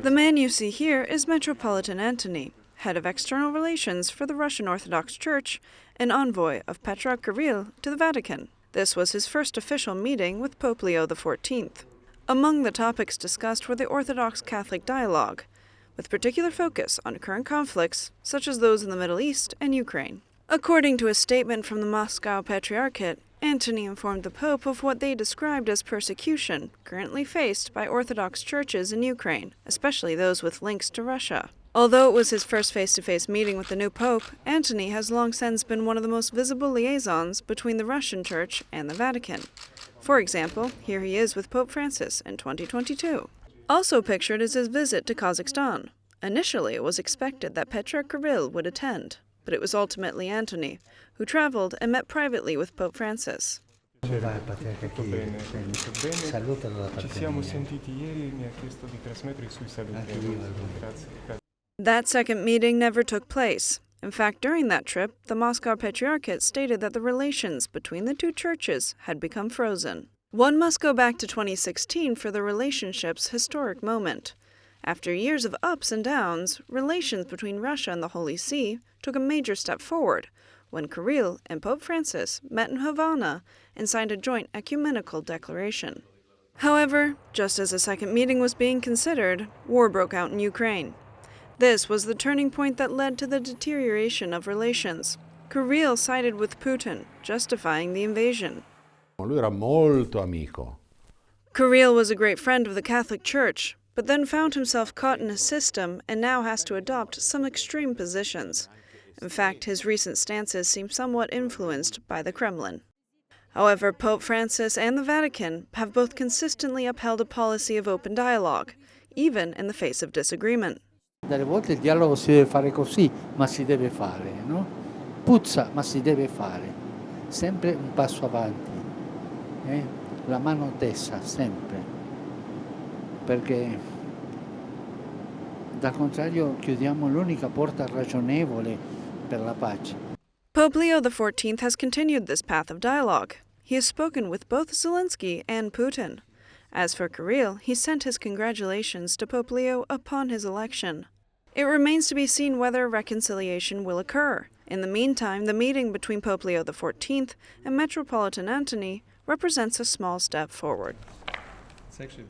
The man you see here is Metropolitan Antonij, head of external relations for the Russian Orthodox Church, and envoy of Patriarch Kirill to the Vatican. This was his first official meeting with Pope Leo XIV. Among the topics discussed were the Orthodox Catholic dialogue, with particular focus on current conflicts, such as those in the Middle East and Ukraine. According to a statement from the Moscow Patriarchate, Antonij informed the Pope of what they described as persecution currently faced by Orthodox churches in Ukraine, especially those with links to Russia. Although it was his first face-to-face meeting with the new Pope, Antonij has long since been one of the most visible liaisons between the Russian Church and the Vatican. For example, here he is with Pope Francis in 2022. Also pictured is his visit to Kazakhstan. Initially, it was expected that Patriarch Kirill would attend, but it was ultimately Antonij, who traveled and met privately with Pope Francis. That second meeting never took place. In fact, during that trip, the Moscow Patriarchate stated that the relations between the two churches had become frozen. One must go back to 2016 for the relationship's historic moment. After years of ups and downs, relations between Russia and the Holy See took a major step forward when Kirill and Pope Francis met in Havana and signed a joint ecumenical declaration. However, just as a second meeting was being considered, war broke out in Ukraine. This was the turning point that led to the deterioration of relations. Kirill sided with Putin, justifying the invasion. Lui era molto amico. Kirill was a great friend of the Catholic Church, but then found himself caught in a system and now has to adopt some extreme positions. In fact, his recent stances seem somewhat influenced by the Kremlin. However, Pope Francis and the Vatican have both consistently upheld a policy of open dialogue, even in the face of disagreement. Delle volte il dialogo si deve fare così, ma si deve fare, no? Puzza, ma si deve fare. Sempre un passo avanti. La mano tesa, sempre. Perché dal contrario chiudiamo l'unica porta ragionevole per la pace. Pope Leo XIV has continued this path of dialogue. He has spoken with both Zelensky and Putin. As for Kirill, he sent his congratulations to Pope Leo upon his election. It remains to be seen whether reconciliation will occur. In the meantime, the meeting between Pope Leo XIV and Metropolitan Antonij represents a small step forward. It's actually